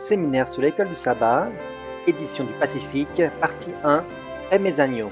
Séminaire sur l'école du sabbat, édition du Pacifique, partie 1, Paix mes agneaux.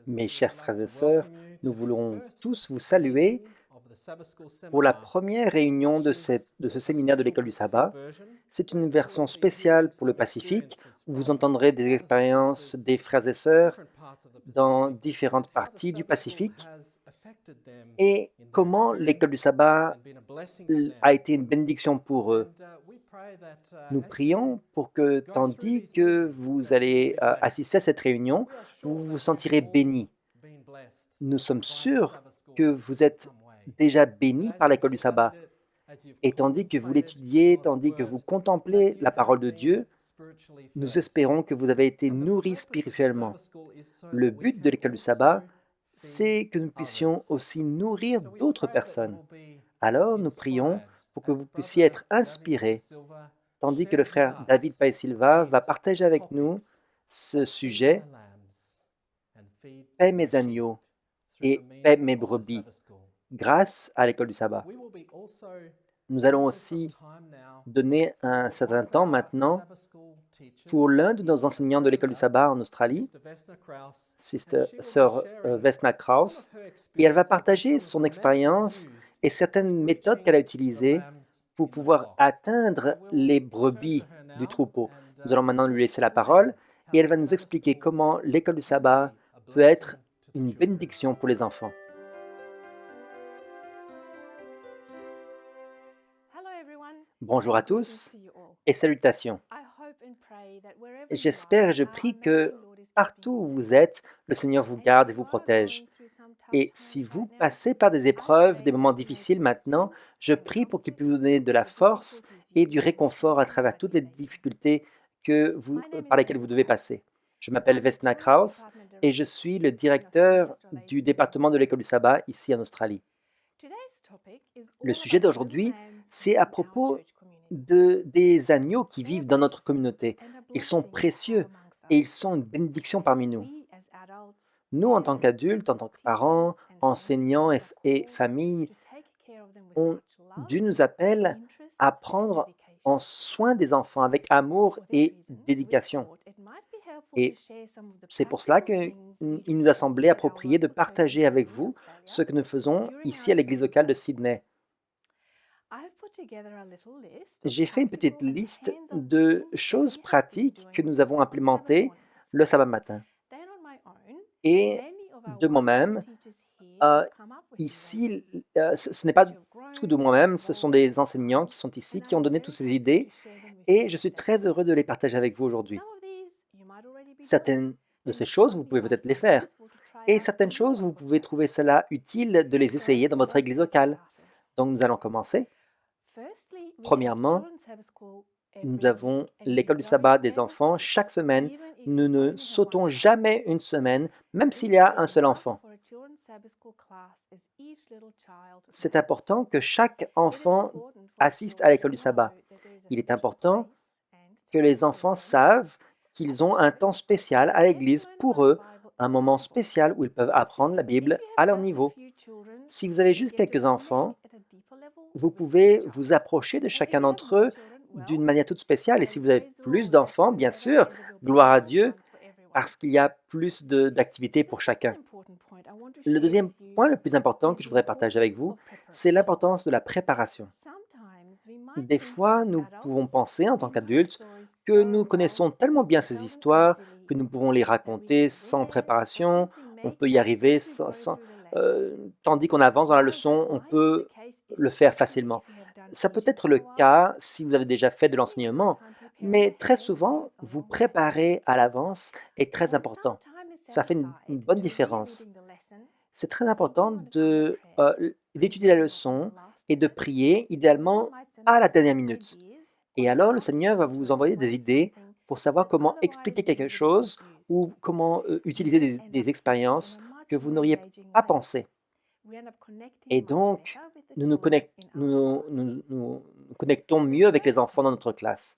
Mes chers frères et sœurs, nous voulons tous vous saluer pour la première réunion de ce séminaire de l'école du sabbat. C'est une version spéciale pour le Pacifique, où vous entendrez des expériences des frères et sœurs dans différentes parties du Pacifique et comment l'école du sabbat a été une bénédiction pour eux. Nous prions pour que, tandis que vous allez assister à cette réunion, vous vous sentirez bénis. Nous sommes sûrs que vous êtes déjà bénis par l'école du sabbat. Et tandis que vous l'étudiez, tandis que vous contemplez la parole de Dieu, nous espérons que vous avez été nourris spirituellement. Le but de l'école du sabbat, c'est que nous puissions aussi nourrir d'autres personnes. Alors, nous prions pour que vous puissiez être inspirés, tandis que le frère David Pae Silva va partager avec nous ce sujet, Paix mes agneaux et Paix mes brebis, grâce à l'école du sabbat. Nous allons aussi donner un certain temps maintenant pour l'un de nos enseignants de l'école du sabbat en Australie, Sœur Vesna Krauss, et elle va partager son expérience et certaines méthodes qu'elle a utilisées pour pouvoir atteindre les brebis du troupeau. Nous allons maintenant lui laisser la parole et elle va nous expliquer comment l'école du sabbat peut être une bénédiction pour les enfants. Bonjour à tous et salutations. J'espère et je prie que partout où vous êtes, le Seigneur vous garde et vous protège. Et si vous passez par des épreuves, des moments difficiles maintenant, je prie pour qu'il puisse vous donner de la force et du réconfort à travers toutes les difficultés par lesquelles vous devez passer. Je m'appelle Vesna Krauss et je suis le directeur du département de l'école du sabbat ici en Australie. Le sujet d'aujourd'hui, c'est à propos des agneaux qui vivent dans notre communauté. Ils sont précieux et ils sont une bénédiction parmi nous. Nous, en tant qu'adultes, en tant que parents, enseignants et familles, Dieu nous appelle à prendre en soin des enfants avec amour et dédication. Et c'est pour cela qu'il nous a semblé approprié de partager avec vous ce que nous faisons ici à l'église locale de Sydney. J'ai fait une petite liste de choses pratiques que nous avons implémentées le sabbat matin. Et de moi-même, euh, ici, ce n'est pas tout de moi-même, ce sont des enseignants qui sont ici, qui ont donné toutes ces idées, et je suis très heureux de les partager avec vous aujourd'hui. Certaines de ces choses, vous pouvez peut-être les faire, et certaines choses, vous pouvez trouver cela utile de les essayer dans votre église locale. Donc nous allons commencer. Premièrement, nous avons l'école du sabbat des enfants chaque semaine. Nous ne sautons jamais une semaine, même s'il y a un seul enfant. C'est important que chaque enfant assiste à l'école du sabbat. Il est important que les enfants savent qu'ils ont un temps spécial à l'église pour eux, un moment spécial où ils peuvent apprendre la Bible à leur niveau. Si vous avez juste quelques enfants, vous pouvez vous approcher de chacun d'entre eux d'une manière toute spéciale. Et si vous avez plus d'enfants, bien sûr, gloire à Dieu, parce qu'il y a plus d'activités pour chacun. Le deuxième point le plus important que je voudrais partager avec vous, c'est l'importance de la préparation. Des fois, nous pouvons penser en tant qu'adultes que nous connaissons tellement bien ces histoires que nous pouvons les raconter sans préparation, on peut y arriver tandis qu'on avance dans la leçon, on peut le faire facilement. Ça peut être le cas si vous avez déjà fait de l'enseignement, mais très souvent, vous préparer à l'avance est très important. Ça fait une bonne différence. C'est très important d'étudier la leçon et de prier, idéalement à la dernière minute. Et alors, le Seigneur va vous envoyer des idées pour savoir comment expliquer quelque chose ou comment utiliser des expériences que vous n'auriez pas pensé. Et donc, nous connectons mieux avec les enfants dans notre classe.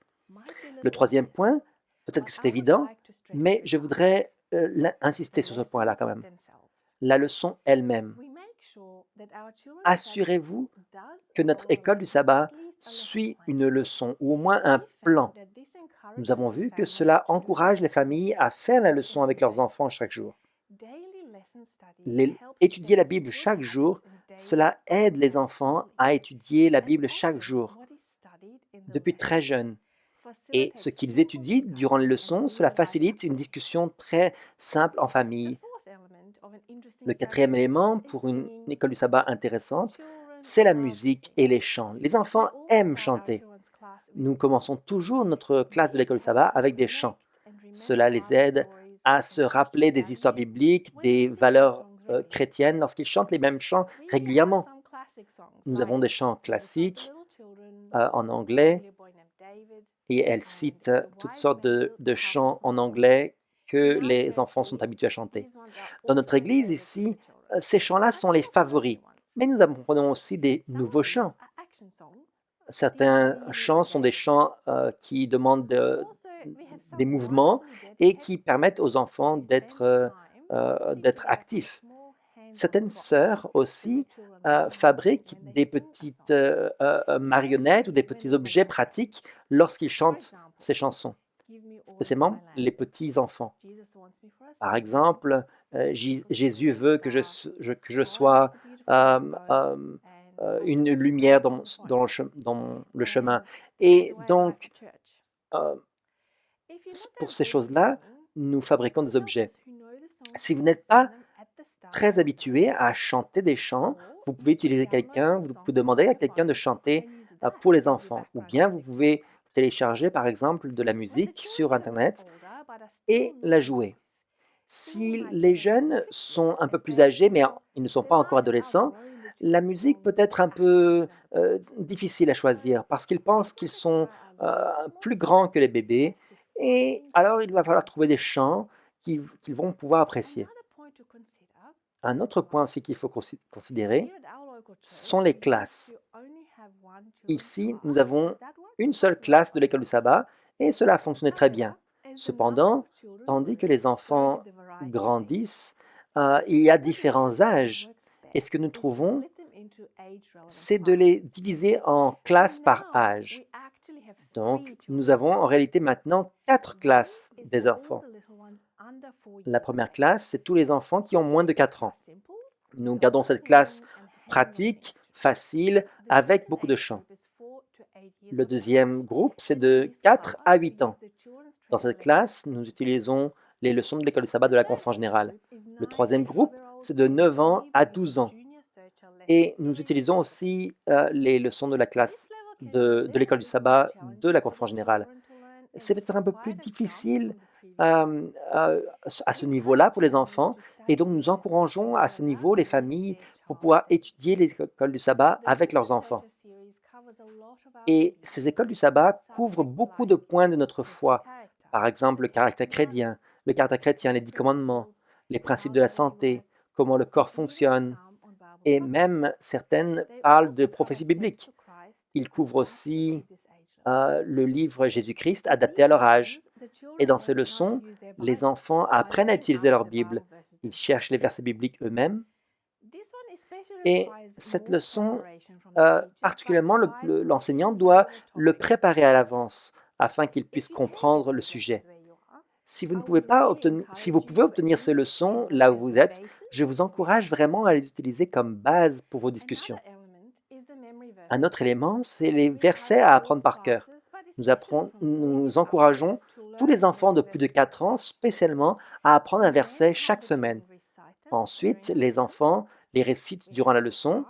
Le troisième point, peut-être que c'est évident, mais je voudrais insister sur ce point-là quand même. La leçon elle-même. Assurez-vous que notre école du sabbat suit une leçon ou au moins un plan. Nous avons vu que cela encourage les familles à faire la leçon avec leurs enfants chaque jour. Étudier la Bible chaque jour, cela aide les enfants à étudier la Bible chaque jour, depuis très jeune. Et ce qu'ils étudient durant les leçons, cela facilite une discussion très simple en famille. Le quatrième élément pour une école du sabbat intéressante, c'est la musique et les chants. Les enfants aiment chanter. Nous commençons toujours notre classe de l'école du sabbat avec des chants. Cela les aide à se rappeler des histoires bibliques, des valeurs chrétiennes lorsqu'ils chantent les mêmes chants régulièrement. Nous avons des chants classiques en anglais et elle cite toutes sortes de chants en anglais que les enfants sont habitués à chanter. Dans notre église ici, ces chants-là sont les favoris, mais nous apprenons aussi des nouveaux chants. Certains chants sont des chants qui demandent des mouvements et qui permettent aux enfants d'être actifs. Certaines sœurs aussi fabriquent des petites marionnettes ou des petits objets pratiques lorsqu'ils chantent ces chansons, spécialement les petits enfants. Par exemple, Jésus veut que je sois une lumière dans le chemin. Et donc, pour ces choses-là, nous fabriquons des objets. Si vous n'êtes pas très habitué à chanter des chants, vous pouvez utiliser quelqu'un, vous pouvez demander à quelqu'un de chanter pour les enfants. Ou bien vous pouvez télécharger par exemple de la musique sur Internet et la jouer. Si les jeunes sont un peu plus âgés, mais ils ne sont pas encore adolescents, la musique peut être un peu difficile à choisir parce qu'ils pensent qu'ils sont plus grands que les bébés et alors il va falloir trouver des chants qu'ils vont pouvoir apprécier. Un autre point aussi qu'il faut considérer, sont les classes. Ici, nous avons une seule classe de l'école du sabbat et cela a fonctionné très bien. Cependant, tandis que les enfants grandissent, il y a différents âges. Et ce que nous trouvons, c'est de les diviser en classes par âge. Donc, nous avons en réalité maintenant 4 classes des enfants. La première classe, c'est tous les enfants qui ont moins de 4 ans. Nous gardons cette classe pratique, facile, avec beaucoup de chants. Le deuxième groupe, c'est de 4 à 8 ans. Dans cette classe, nous utilisons les leçons de l'école du sabbat de la conférence générale. Le troisième groupe, c'est de 9 ans à 12 ans. Et nous utilisons aussi les leçons de la classe de l'école du sabbat de la conférence générale. C'est peut-être un peu plus difficile à ce niveau-là pour les enfants, et donc nous encourageons à ce niveau les familles pour pouvoir étudier l'école du sabbat avec leurs enfants. Et ces écoles du sabbat couvrent beaucoup de points de notre foi, par exemple le caractère chrétien, les 10 commandements, les principes de la santé, comment le corps fonctionne, et même certaines parlent de prophéties bibliques. Ils couvrent aussi le livre Jésus-Christ adapté à leur âge. Et dans ces leçons, les enfants apprennent à utiliser leur Bible. Ils cherchent les versets bibliques eux-mêmes. Et cette leçon, particulièrement, l'enseignant doit le préparer à l'avance afin qu'il puisse comprendre le sujet. Si vous pouvez obtenir ces leçons là où vous êtes, je vous encourage vraiment à les utiliser comme base pour vos discussions. Un autre élément, c'est les versets à apprendre par cœur. Nous encourageons tous les enfants de plus de 4 ans spécialement à apprendre un verset chaque semaine. Ensuite, les enfants les récitent durant la leçon.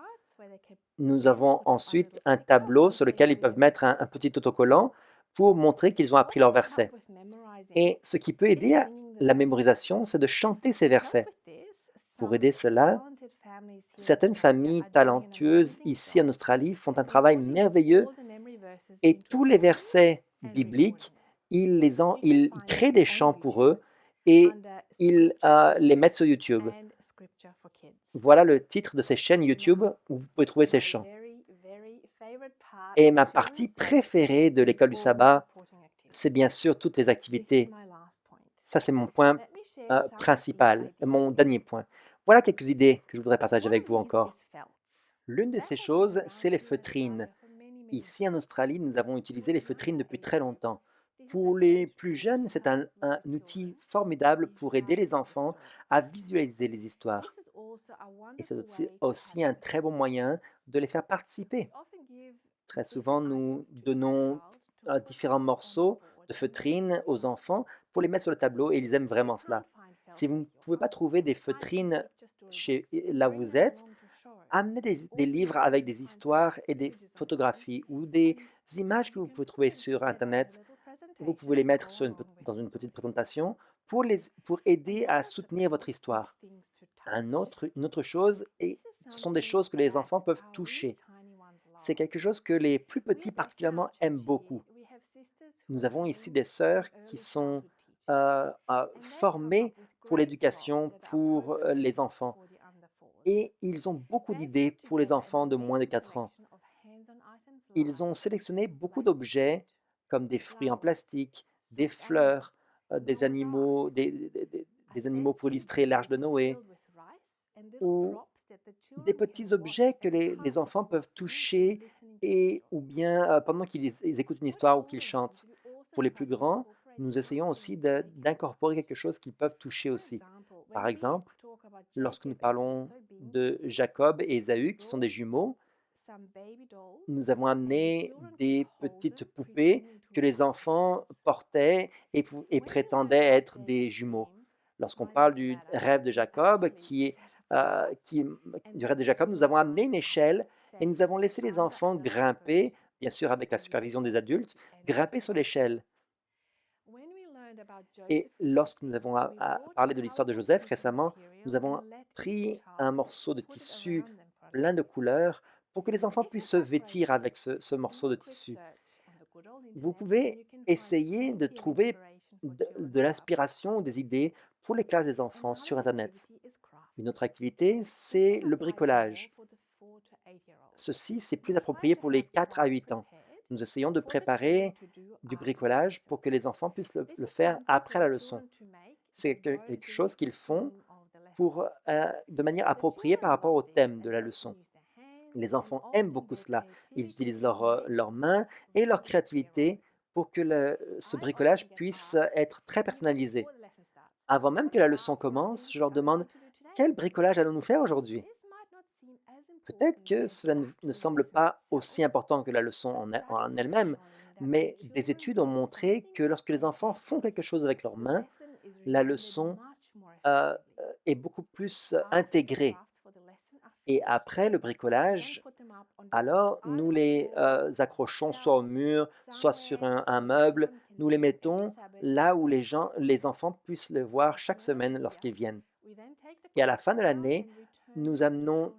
Nous avons ensuite un tableau sur lequel ils peuvent mettre un petit autocollant pour montrer qu'ils ont appris leur verset. Et ce qui peut aider à la mémorisation, c'est de chanter ces versets. Pour aider cela, certaines familles talentueuses ici en Australie font un travail merveilleux et tous les versets bibliques, ils créent des chants pour eux et ils les mettent sur YouTube. Voilà le titre de ces chaînes YouTube où vous pouvez trouver ces chants. Et ma partie préférée de l'école du sabbat, c'est bien sûr toutes les activités. Ça, c'est mon point principal, mon dernier point. Voilà quelques idées que je voudrais partager avec vous encore. L'une de ces choses, c'est les feutrines. Ici en Australie, nous avons utilisé les feutrines depuis très longtemps. Pour les plus jeunes, c'est un outil formidable pour aider les enfants à visualiser les histoires. Et c'est aussi un très bon moyen de les faire participer. Très souvent, nous donnons différents morceaux de feutrines aux enfants pour les mettre sur le tableau et ils aiment vraiment cela. Si vous ne pouvez pas trouver des feutrines là où vous êtes, amenez des livres avec des histoires et des photographies ou des images que vous pouvez trouver sur Internet. Vous pouvez les mettre dans une petite présentation pour aider à soutenir votre histoire. Une autre chose, et ce sont des choses que les enfants peuvent toucher. C'est quelque chose que les plus petits particulièrement aiment beaucoup. Nous avons ici des sœurs qui sont formées pour l'éducation pour les enfants. Et ils ont beaucoup d'idées pour les enfants de moins de 4 ans. Ils ont sélectionné beaucoup d'objets comme des fruits en plastique, des fleurs, des animaux, des animaux pour illustrer l'Arche de Noé, ou des petits objets que les enfants peuvent toucher ou bien pendant qu'ils écoutent une histoire ou qu'ils chantent. Pour les plus grands, nous essayons aussi d'incorporer quelque chose qu'ils peuvent toucher aussi. Par exemple, lorsque nous parlons de Jacob et Ésaü, qui sont des jumeaux, nous avons amené des petites poupées que les enfants portaient et prétendaient être des jumeaux. Lorsqu'on parle du rêve de Jacob, du rêve de Jacob, nous avons amené une échelle et nous avons laissé les enfants grimper, bien sûr avec la supervision des adultes, grimper sur l'échelle. Et lorsque nous avons parlé de l'histoire de Joseph récemment, nous avons pris un morceau de tissu plein de couleurs pour que les enfants puissent se vêtir avec ce morceau de tissu. Vous pouvez essayer de trouver de l'inspiration ou des idées pour les classes des enfants sur Internet. Une autre activité, c'est le bricolage. ceci, c'est plus approprié pour les 4 à 8 ans. Nous essayons de préparer du bricolage pour que les enfants puissent le faire après la leçon. C'est quelque chose qu'ils font de manière appropriée par rapport au thème de la leçon. Les enfants aiment beaucoup cela. Ils utilisent leurs mains et leur créativité pour que ce bricolage puisse être très personnalisé. Avant même que la leçon commence, je leur demande: «Quel bricolage allons-nous faire aujourd'hui?» Peut-être que cela ne semble pas aussi important que la leçon en elle-même, mais des études ont montré que lorsque les enfants font quelque chose avec leurs mains, la leçon est beaucoup plus intégrée. Et après le bricolage, alors nous les accrochons soit au mur, soit sur un meuble. Nous les mettons là où les enfants puissent le voir chaque semaine lorsqu'ils viennent. Et à la fin de l'année, nous amenons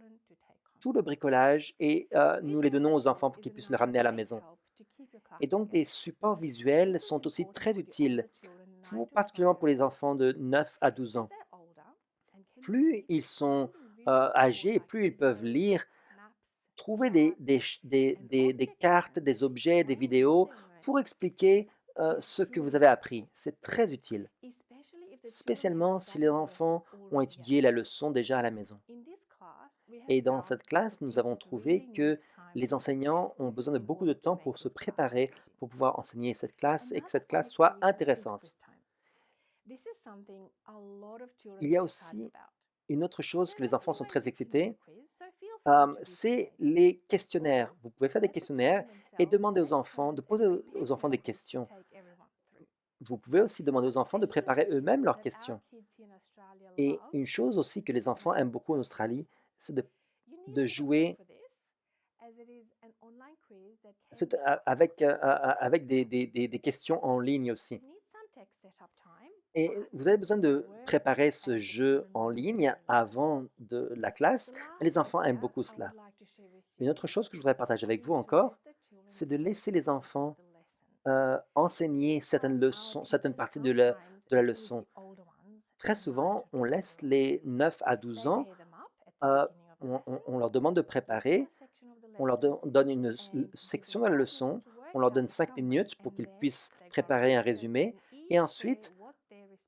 tout le bricolage et nous les donnons aux enfants pour qu'ils puissent le ramener à la maison. Et donc des supports visuels sont aussi très utiles, particulièrement pour les enfants de 9 à 12 ans. Plus ils sont âgés et plus ils peuvent lire, trouver des cartes, des objets, des vidéos pour expliquer ce que vous avez appris. C'est très utile, spécialement si les enfants ont étudié la leçon déjà à la maison. Et dans cette classe, nous avons trouvé que les enseignants ont besoin de beaucoup de temps pour se préparer, pour pouvoir enseigner cette classe et que cette classe soit intéressante. Il y a aussi une autre chose que les enfants sont très excités, c'est les questionnaires. Vous pouvez faire des questionnaires et demander aux enfants, de poser aux enfants des questions. Vous pouvez aussi demander aux enfants de préparer eux-mêmes leurs questions. Et une chose aussi que les enfants aiment beaucoup en Australie, c'est de jouer avec des questions en ligne aussi. Et vous avez besoin de préparer ce jeu en ligne avant de la classe. Les enfants aiment beaucoup cela. Une autre chose que je voudrais partager avec vous encore, c'est de laisser les enfants enseigner certaines leçons, certaines parties de la leçon. Très souvent, on laisse les 9 à 12 ans, euh, on leur demande de préparer, on leur donne une section de la leçon, on leur donne 5 minutes pour qu'ils puissent préparer un résumé, et ensuite,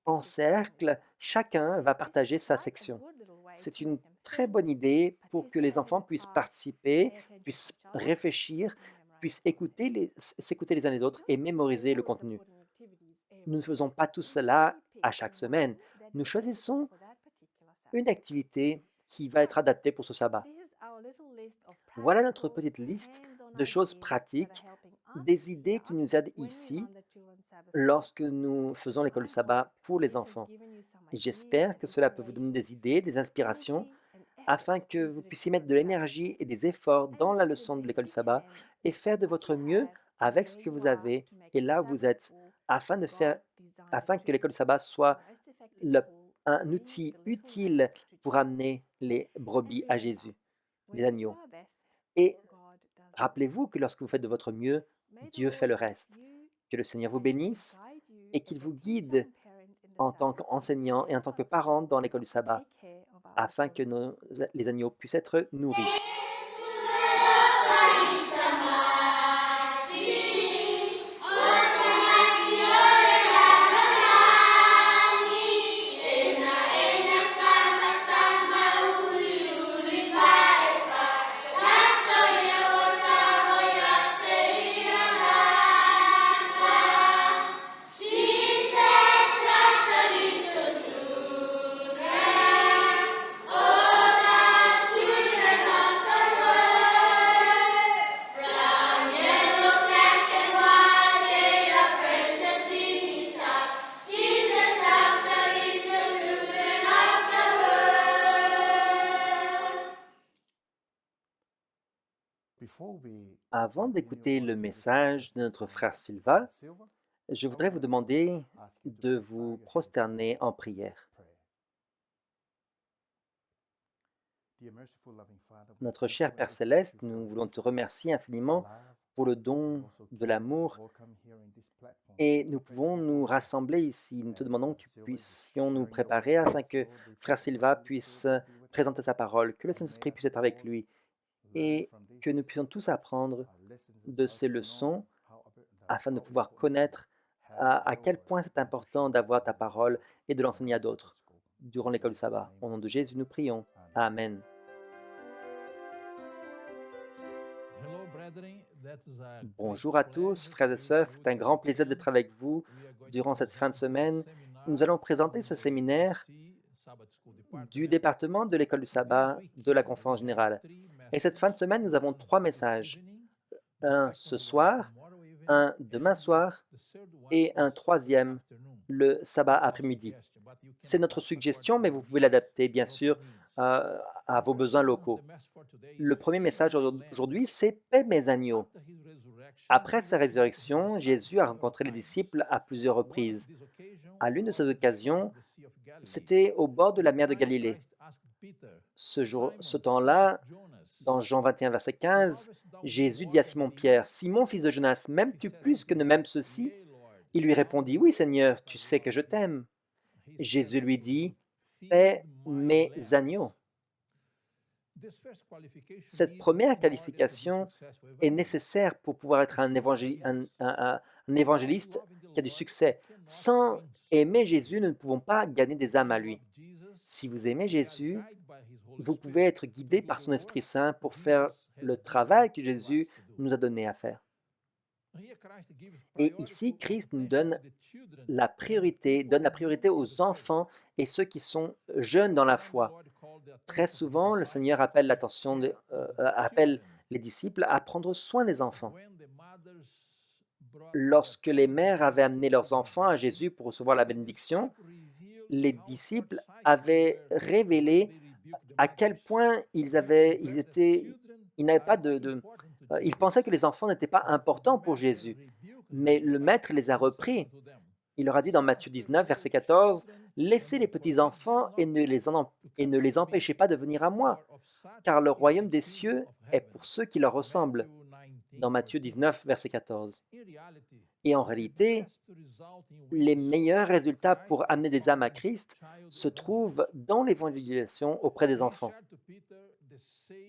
en cercle, chacun va partager sa section. C'est une très bonne idée pour que les enfants puissent participer, puissent réfléchir, puissent s'écouter les uns les autres et mémoriser le contenu. Nous ne faisons pas tout cela à chaque semaine. Nous choisissons une activité qui va être adaptée pour ce sabbat. Voilà notre petite liste de choses pratiques, des idées qui nous aident ici lorsque nous faisons l'école du sabbat pour les enfants. Et j'espère que cela peut vous donner des idées, des inspirations, afin que vous puissiez mettre de l'énergie et des efforts dans la leçon de l'école du sabbat et faire de votre mieux avec ce que vous avez et là où vous êtes, afin que l'école du sabbat soit un outil utile pour amener les brebis à Jésus, les agneaux. Et rappelez-vous que lorsque vous faites de votre mieux, Dieu fait le reste. Que le Seigneur vous bénisse et qu'il vous guide en tant qu'enseignant et en tant que parent dans l'école du sabbat, afin que les agneaux puissent être nourris. Avant d'écouter le message de notre frère Silva, je voudrais vous demander de vous prosterner en prière. Notre cher Père Céleste, nous voulons te remercier infiniment pour le don de l'amour et nous pouvons nous rassembler ici. Nous te demandons que tu puissions nous préparer afin que frère Silva puisse présenter sa parole, que le Saint-Esprit puisse être avec lui et que nous puissions tous apprendre de ces leçons afin de pouvoir connaître à quel point c'est important d'avoir ta parole et de l'enseigner à d'autres durant l'école du sabbat. Au nom de Jésus, nous prions. Amen. Bonjour à tous, frères et sœurs, c'est un grand plaisir d'être avec vous durant cette fin de semaine. Nous allons présenter ce séminaire du département de l'école du sabbat de la conférence générale. Et cette fin de semaine, nous avons 3 messages. Un ce soir, un demain soir et un troisième le sabbat après-midi. C'est notre suggestion, mais vous pouvez l'adapter, bien sûr, à vos besoins locaux. Le premier message aujourd'hui, c'est « Paix mes agneaux ». Après sa résurrection, Jésus a rencontré les disciples à plusieurs reprises. À l'une de ces occasions, c'était au bord de la mer de Galilée. Ce temps-là, dans Jean 21, verset 15, Jésus dit à Simon-Pierre, « Simon, fils de Jonas, m'aimes-tu plus que ne m'aime ceux-ci » Il lui répondit, « Oui, Seigneur, tu sais que je t'aime. » Jésus lui dit, « Paix mes agneaux. » Cette première qualification est nécessaire pour pouvoir être un évangéliste qui a du succès. Sans aimer Jésus, nous ne pouvons pas gagner des âmes à lui. Si vous aimez Jésus, vous pouvez être guidé par son Esprit Saint pour faire le travail que Jésus nous a donné à faire. Et ici, Christ nous donne la priorité aux enfants et ceux qui sont jeunes dans la foi. Très souvent, le Seigneur appelle les disciples à prendre soin des enfants. Lorsque les mères avaient amené leurs enfants à Jésus pour recevoir la bénédiction, les disciples avaient révélé à quel point ils pensaient que les enfants n'étaient pas importants pour Jésus. Mais le Maître les a repris. Il leur a dit dans Matthieu 19, verset 14, « Laissez les petits-enfants et ne les empêchez pas de venir à moi, car le royaume des cieux est pour ceux qui leur ressemblent. » Dans Matthieu 19, verset 14. Et en réalité, les meilleurs résultats pour amener des âmes à Christ se trouvent dans l'évangélisation auprès des enfants.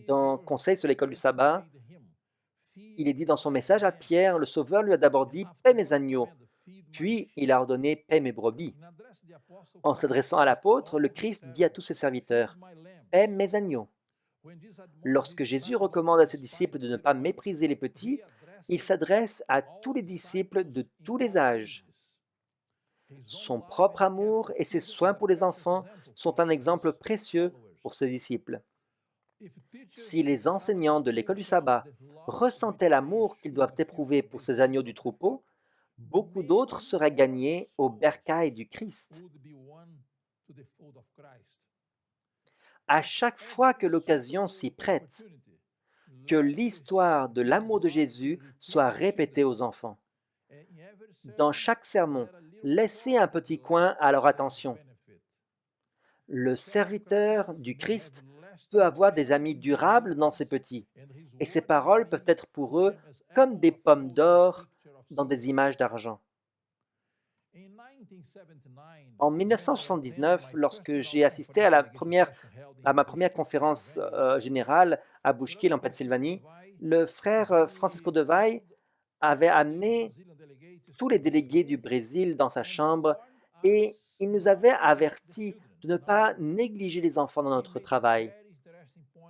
Dans Conseil sur l'école du sabbat, il est dit dans son message à Pierre, le Sauveur lui a d'abord dit « Paix mes agneaux », puis il a ordonné « Paix mes brebis ». En s'adressant à l'apôtre, le Christ dit à tous ses serviteurs « Paix mes agneaux ». Lorsque Jésus recommande à ses disciples de ne pas mépriser les petits, il s'adresse à tous les disciples de tous les âges. Son propre amour et ses soins pour les enfants sont un exemple précieux pour ses disciples. Si les enseignants de l'école du sabbat ressentaient l'amour qu'ils doivent éprouver pour ces agneaux du troupeau, beaucoup d'autres seraient gagnés au bercail du Christ. À chaque fois que l'occasion s'y prête, que l'histoire de l'amour de Jésus soit répétée aux enfants. Dans chaque sermon, laissez un petit coin à leur attention. Le serviteur du Christ peut avoir des amis durables dans ses petits, et ses paroles peuvent être pour eux comme des pommes d'or dans des images d'argent. En 1979, lorsque j'ai assisté à ma première conférence générale à Bushkill, en Pennsylvanie, le frère Francisco de Vai avait amené tous les délégués du Brésil dans sa chambre et il nous avait avertis de ne pas négliger les enfants dans notre travail.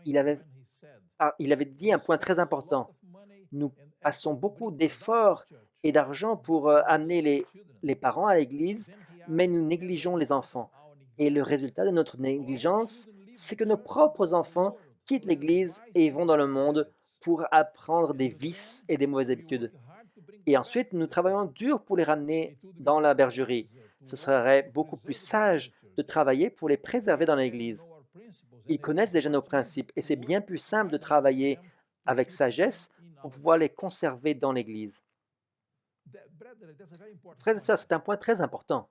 Il avait dit un point très important. Nous passons beaucoup d'efforts et d'argent pour amener les parents à l'église, mais nous négligeons les enfants. Et le résultat de notre négligence, c'est que nos propres enfants quittent l'église et vont dans le monde pour apprendre des vices et des mauvaises habitudes. Et ensuite, nous travaillons dur pour les ramener dans la bergerie. Ce serait beaucoup plus sage de travailler pour les préserver dans l'église. Ils connaissent déjà nos principes et c'est bien plus simple de travailler avec sagesse pour pouvoir les conserver dans l'église. Frères et sœurs, c'est un point très important.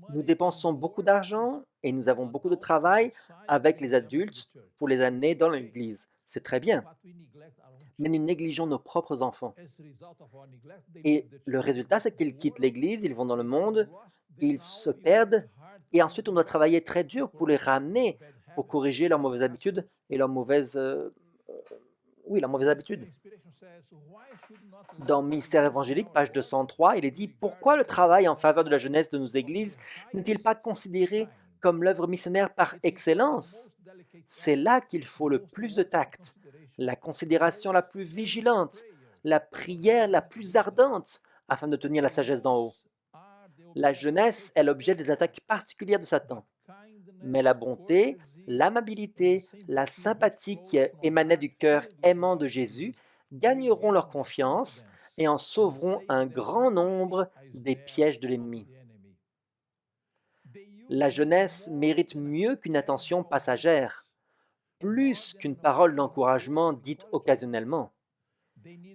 Nous dépensons beaucoup d'argent et nous avons beaucoup de travail avec les adultes pour les amener dans l'église. C'est très bien. Mais nous négligeons nos propres enfants. Et le résultat, c'est qu'ils quittent l'église, ils vont dans le monde, ils se perdent, et ensuite on doit travailler très dur pour les ramener pour corriger leurs mauvaises habitudes et leurs leurs mauvaises habitudes. Dans Ministère évangélique, page 203, il est dit: pourquoi le travail en faveur de la jeunesse de nos églises n'est-il pas considéré comme l'œuvre missionnaire par excellence? C'est là qu'il faut le plus de tact, la considération la plus vigilante, la prière la plus ardente, afin de tenir la sagesse d'en haut. La jeunesse est l'objet des attaques particulières de Satan. Mais la bonté, l'amabilité, la sympathie qui émanait du cœur aimant de Jésus gagneront leur confiance et en sauveront un grand nombre des pièges de l'ennemi. La jeunesse mérite mieux qu'une attention passagère, plus qu'une parole d'encouragement dite occasionnellement.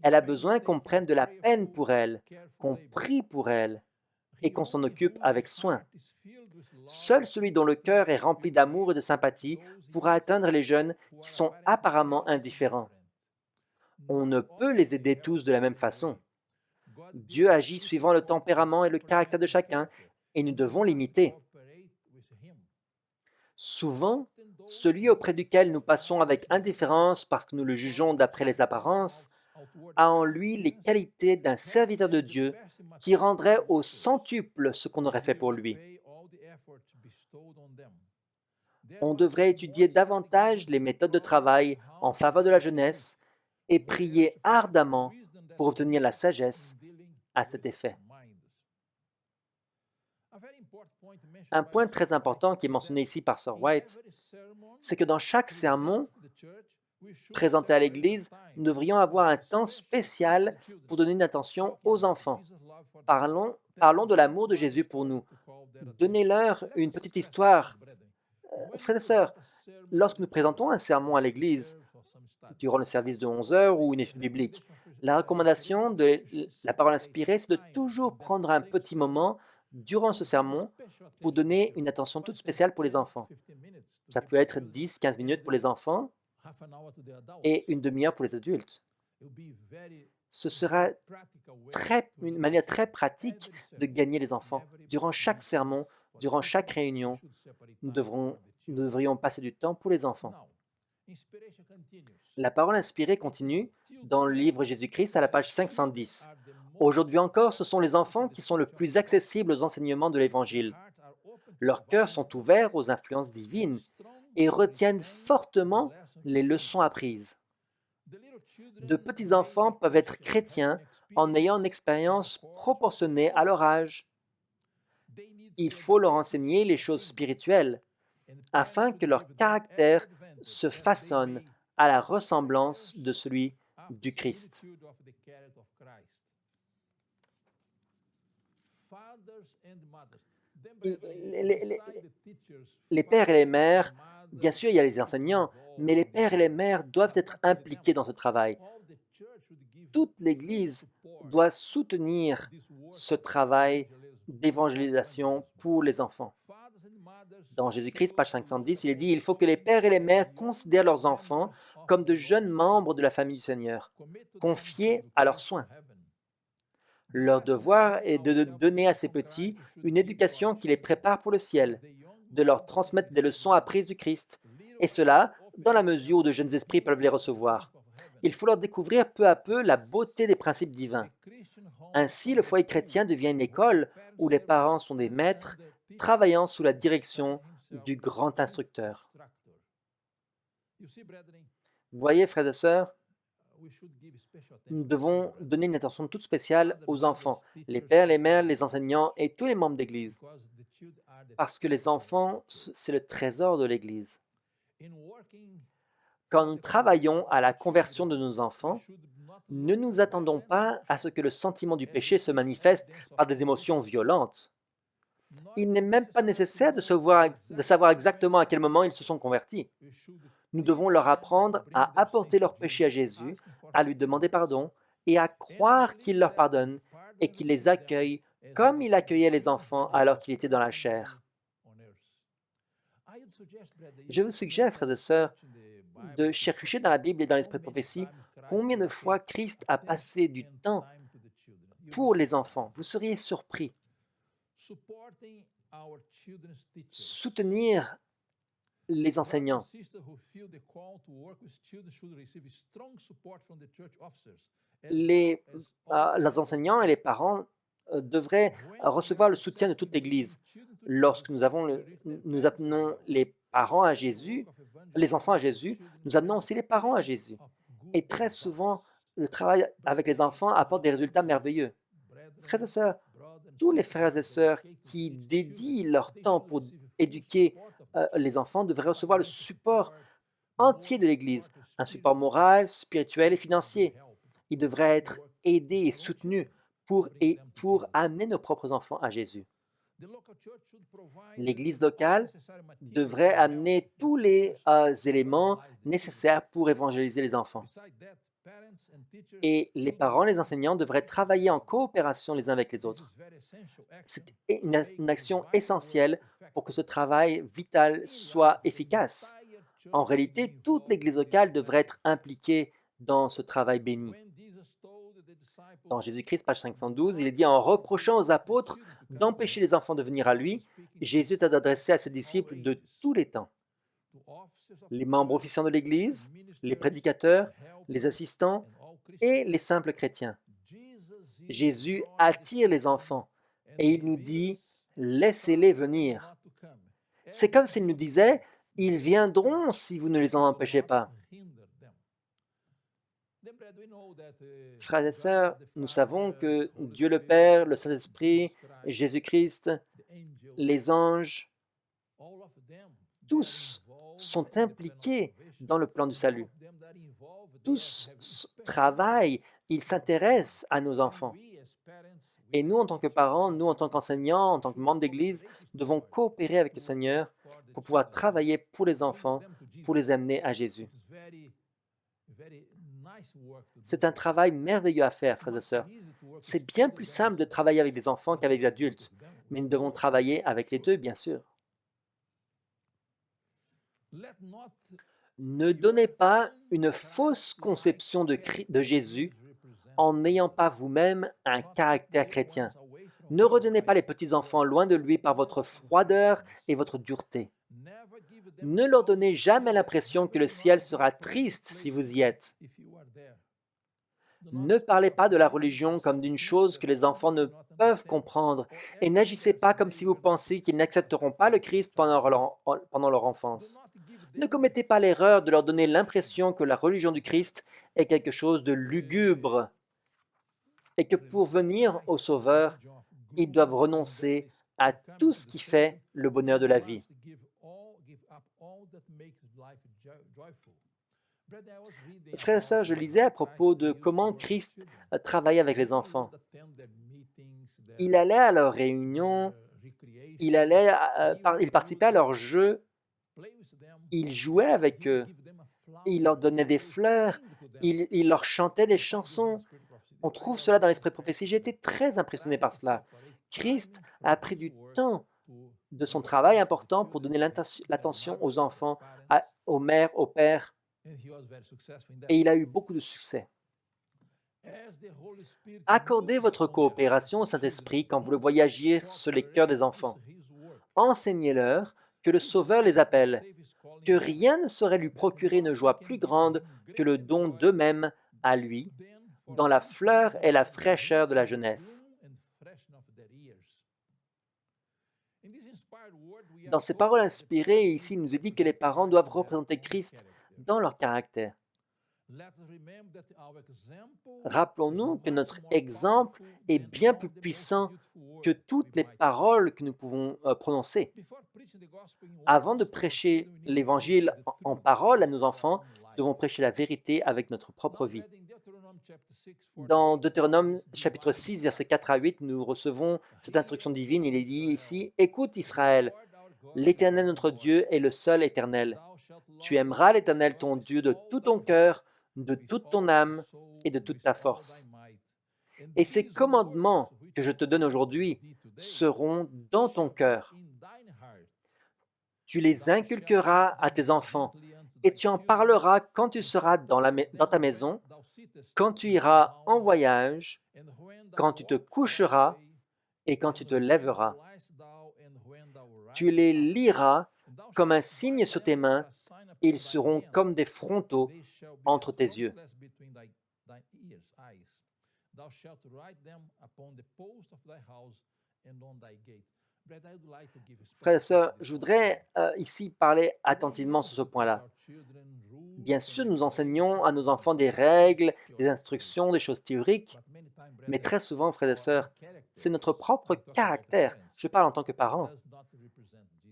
Elle a besoin qu'on prenne de la peine pour elle, qu'on prie pour elle et qu'on s'en occupe avec soin. Seul celui dont le cœur est rempli d'amour et de sympathie pourra atteindre les jeunes qui sont apparemment indifférents. On ne peut les aider tous de la même façon. Dieu agit suivant le tempérament et le caractère de chacun, et nous devons l'imiter. Souvent, celui auprès duquel nous passons avec indifférence parce que nous le jugeons d'après les apparences, a en lui les qualités d'un serviteur de Dieu qui rendrait au centuple ce qu'on aurait fait pour lui. On devrait étudier davantage les méthodes de travail en faveur de la jeunesse et prier ardemment pour obtenir la sagesse à cet effet. Un point très important qui est mentionné ici par Sir White, c'est que dans chaque sermon présenté à l'Église, nous devrions avoir un temps spécial pour donner une attention aux enfants. Parlons de l'amour de Jésus pour nous. Donnez-leur une petite histoire. Frères et sœurs, lorsque nous présentons un sermon à l'Église, durant le service de 11 heures ou une étude biblique, la recommandation de la parole inspirée, c'est de toujours prendre un petit moment durant ce sermon pour donner une attention toute spéciale pour les enfants. Ça peut être 10-15 minutes pour les enfants et une demi-heure pour les adultes. Ce sera une manière très pratique de gagner les enfants. Durant chaque sermon, durant chaque réunion, nous devrions passer du temps pour les enfants. La parole inspirée continue dans le livre Jésus-Christ à la page 510. Aujourd'hui encore, ce sont les enfants qui sont le plus accessibles aux enseignements de l'Évangile. Leurs cœurs sont ouverts aux influences divines et retiennent fortement les leçons apprises. De petits enfants peuvent être chrétiens en ayant une expérience proportionnée à leur âge. Il faut leur enseigner les choses spirituelles afin que leur caractère se façonne à la ressemblance de celui du Christ. Les pères et les mères, bien sûr, il y a les enseignants, mais les pères et les mères doivent être impliqués dans ce travail. Toute l'Église doit soutenir ce travail d'évangélisation pour les enfants. Dans Jésus-Christ, page 510, il est dit: il faut que les pères et les mères considèrent leurs enfants comme de jeunes membres de la famille du Seigneur, confiés à leurs soins. Leur devoir est de donner à ces petits une éducation qui les prépare pour le ciel, de leur transmettre des leçons apprises du Christ, et cela dans la mesure où de jeunes esprits peuvent les recevoir. Il faut leur découvrir peu à peu la beauté des principes divins. Ainsi, le foyer chrétien devient une école où les parents sont des maîtres, travaillant sous la direction du grand instructeur. Vous voyez, frères et sœurs, nous devons donner une attention toute spéciale aux enfants, les pères, les mères, les enseignants et tous les membres d'Église, parce que les enfants, c'est le trésor de l'Église. Quand nous travaillons à la conversion de nos enfants, ne nous attendons pas à ce que le sentiment du péché se manifeste par des émotions violentes. Il n'est même pas nécessaire de savoir exactement à quel moment ils se sont convertis. Nous devons leur apprendre à apporter leur péché à Jésus, à lui demander pardon et à croire qu'il leur pardonne et qu'il les accueille comme il accueillait les enfants alors qu'il était dans la chair. Je vous suggère, frères et sœurs, de chercher dans la Bible et dans l'Esprit de prophétie combien de fois Christ a passé du temps pour les enfants. Vous seriez surpris. Soutenir les enseignants. Les enseignants et les parents devraient recevoir le soutien de toute l'Église. Lorsque nous amenons les parents à Jésus, les enfants à Jésus, nous amenons aussi les parents à Jésus. Et très souvent, le travail avec les enfants apporte des résultats merveilleux. Frères et sœurs, tous les frères et sœurs qui dédient leur temps pour éduquer les enfants devraient recevoir le support entier de l'Église, un support moral, spirituel et financier. Ils devraient être aidés et soutenus pour amener nos propres enfants à Jésus. L'Église locale devrait amener tous les éléments nécessaires pour évangéliser les enfants. Et les parents, les enseignants devraient travailler en coopération les uns avec les autres. C'est une action essentielle pour que ce travail vital soit efficace. En réalité, toute l'Église locale devrait être impliquée dans ce travail béni. Dans Jésus-Christ, page 512, il est dit en reprochant aux apôtres d'empêcher les enfants de venir à lui, Jésus s'est adressé à ses disciples de tous les temps. Les membres officiants de l'Église, les prédicateurs, les assistants et les simples chrétiens. Jésus attire les enfants et il nous dit « laissez-les venir ». C'est comme s'il nous disait « ils viendront si vous ne les en empêchez pas ». Frères et sœurs, nous savons que Dieu le Père, le Saint-Esprit, Jésus-Christ, les anges, tous sont impliqués dans le plan du salut. Tous travaillent, ils s'intéressent à nos enfants. Et nous, en tant que parents, nous, en tant qu'enseignants, en tant que membres d'Église, devons coopérer avec le Seigneur pour pouvoir travailler pour les enfants, pour les amener à Jésus. C'est un travail merveilleux à faire, frères et sœurs. C'est bien plus simple de travailler avec des enfants qu'avec des adultes, mais nous devons travailler avec les deux, bien sûr. Ne donnez pas une fausse conception de Jésus en n'ayant pas vous-même un caractère chrétien. Ne retenez pas les petits-enfants loin de lui par votre froideur et votre dureté. Ne leur donnez jamais l'impression que le ciel sera triste si vous y êtes. Ne parlez pas de la religion comme d'une chose que les enfants ne peuvent comprendre et n'agissez pas comme si vous pensiez qu'ils n'accepteront pas le Christ pendant leur enfance. Ne commettez pas l'erreur de leur donner l'impression que la religion du Christ est quelque chose de lugubre et que pour venir au Sauveur, ils doivent renoncer à tout ce qui fait le bonheur de la vie. Frères et sœurs, je lisais à propos de comment Christ travaillait avec les enfants. Il allait à leurs réunions, il participait à leurs jeux, il jouait avec eux, il leur donnait des fleurs, il leur chantait des chansons. On trouve cela dans l'Esprit de prophétie. J'ai été très impressionné par cela. Christ a pris du temps de son travail important pour donner l'attention aux enfants, aux mères, aux pères, et il a eu beaucoup de succès. Accordez votre coopération au Saint-Esprit quand vous le voyez agir sur les cœurs des enfants. Enseignez-leur que le Sauveur les appelle, que rien ne saurait lui procurer une joie plus grande que le don d'eux-mêmes à lui, dans la fleur et la fraîcheur de la jeunesse. Dans ces paroles inspirées, ici, il nous est dit que les parents doivent représenter Christ dans leur caractère. Rappelons-nous que notre exemple est bien plus puissant que toutes les paroles que nous pouvons prononcer. Avant de prêcher l'Évangile en parole à nos enfants, nous devons prêcher la vérité avec notre propre vie. Dans Deutéronome chapitre 6, versets 4 à 8, nous recevons cette instruction divine. Il est dit ici, « Écoute Israël, l'Éternel notre Dieu est le seul éternel. Tu aimeras l'Éternel ton Dieu de tout ton cœur, de toute ton âme et de toute ta force. Et ces commandements que je te donne aujourd'hui seront dans ton cœur. Tu les inculqueras à tes enfants et tu en parleras quand tu seras dans ta maison, quand tu iras en voyage, quand tu te coucheras et quand tu te lèveras. Tu les liras comme un signe sur tes mains, et ils seront comme des frontaux entre tes yeux. Frères et sœurs, je voudrais ici parler attentivement sur ce point-là. Bien sûr, nous enseignons à nos enfants des règles, des instructions, des choses théoriques, mais très souvent, frères et sœurs, c'est notre propre caractère, je parle en tant que parent,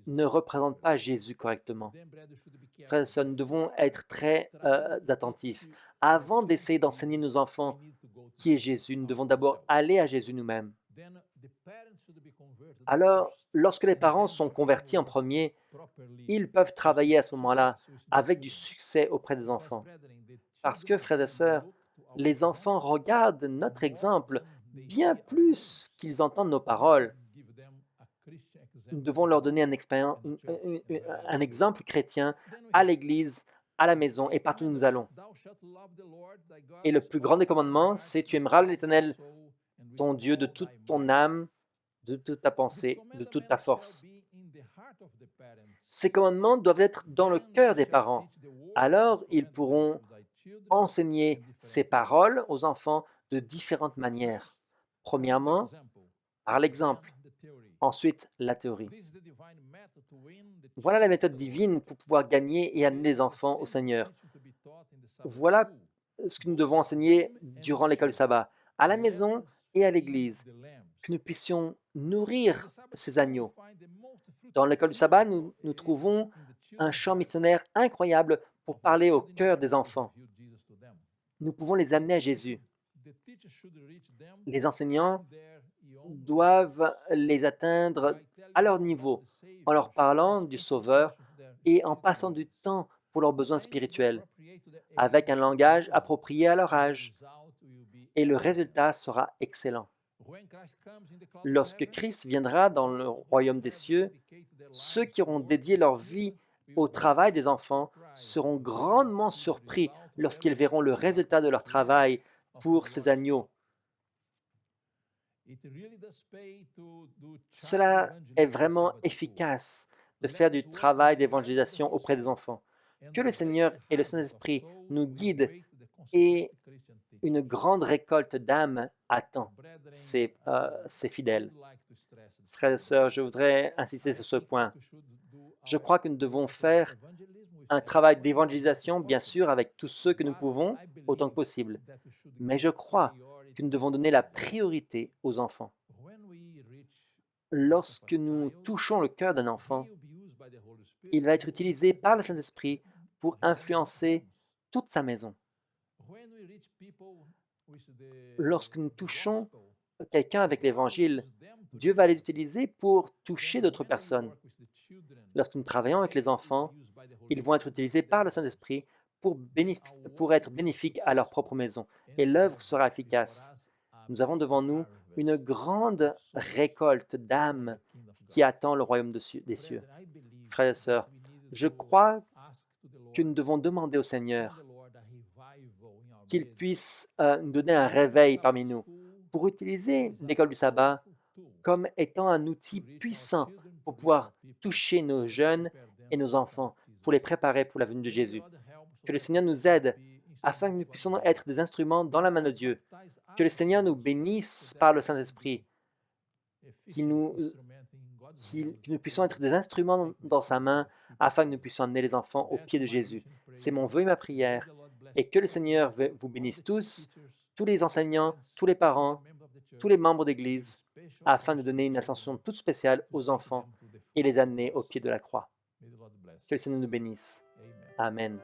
ne représente pas Jésus correctement. Frères et sœurs, nous devons être très attentifs. Avant d'essayer d'enseigner nos enfants qui est Jésus, nous devons d'abord aller à Jésus nous-mêmes. Alors, lorsque les parents sont convertis en premier, ils peuvent travailler à ce moment-là avec du succès auprès des enfants. Parce que, frères et sœurs, les enfants regardent notre exemple bien plus qu'ils entendent nos paroles. Nous devons leur donner un exemple chrétien à l'église, à la maison et partout où nous allons. Et le plus grand des commandements, c'est tu aimeras l'Éternel, ton Dieu, de toute ton âme, de toute ta pensée, de toute ta force. Ces commandements doivent être dans le cœur des parents. Alors, ils pourront enseigner ces paroles aux enfants de différentes manières. Premièrement, par l'exemple. Ensuite, la théorie. Voilà la méthode divine pour pouvoir gagner et amener les enfants au Seigneur. Voilà ce que nous devons enseigner durant l'école du sabbat, à la maison et à l'église, que nous puissions nourrir ces agneaux. Dans l'école du sabbat, nous trouvons un champ missionnaire incroyable pour parler au cœur des enfants. Nous pouvons les amener à Jésus. Les enseignants doivent les atteindre à leur niveau, en leur parlant du Sauveur et en passant du temps pour leurs besoins spirituels, avec un langage approprié à leur âge. Et le résultat sera excellent. Lorsque Christ viendra dans le royaume des cieux, ceux qui auront dédié leur vie au travail des enfants seront grandement surpris lorsqu'ils verront le résultat de leur travail pour ces agneaux. Cela est vraiment efficace de faire du travail d'évangélisation auprès des enfants. Que le Seigneur et le Saint-Esprit nous guident et une grande récolte d'âmes attend ces fidèles. Frères et sœurs, je voudrais insister sur ce point. Je crois que nous devons faire un travail d'évangélisation, bien sûr, avec tous ceux que nous pouvons, autant que possible. Mais je crois que nous devons donner la priorité aux enfants. Lorsque nous touchons le cœur d'un enfant, il va être utilisé par le Saint-Esprit pour influencer toute sa maison. Lorsque nous touchons quelqu'un avec l'Évangile, Dieu va les utiliser pour toucher d'autres personnes. Lorsque nous travaillons avec les enfants, ils vont être utilisés par le Saint-Esprit pour être bénéfiques à leur propre maison. Et l'œuvre sera efficace. Nous avons devant nous une grande récolte d'âmes qui attend le royaume des cieux. Frères et sœurs, je crois que nous devons demander au Seigneur qu'il puisse nous donner un réveil parmi nous pour utiliser l'école du sabbat comme étant un outil puissant pour pouvoir toucher nos jeunes et nos enfants, pour les préparer pour la venue de Jésus. Que le Seigneur nous aide afin que nous puissions être des instruments dans la main de Dieu. Que le Seigneur nous bénisse par le Saint-Esprit, que nous puissions être des instruments dans sa main afin que nous puissions amener les enfants aux pieds de Jésus. C'est mon vœu et ma prière. Et que le Seigneur vous bénisse tous les enseignants, tous les parents, tous les membres d'Église, afin de donner une attention toute spéciale aux enfants et les amener au pied de la croix. Que le Seigneur nous bénisse. Amen.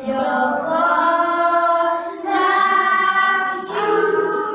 Your God loves you.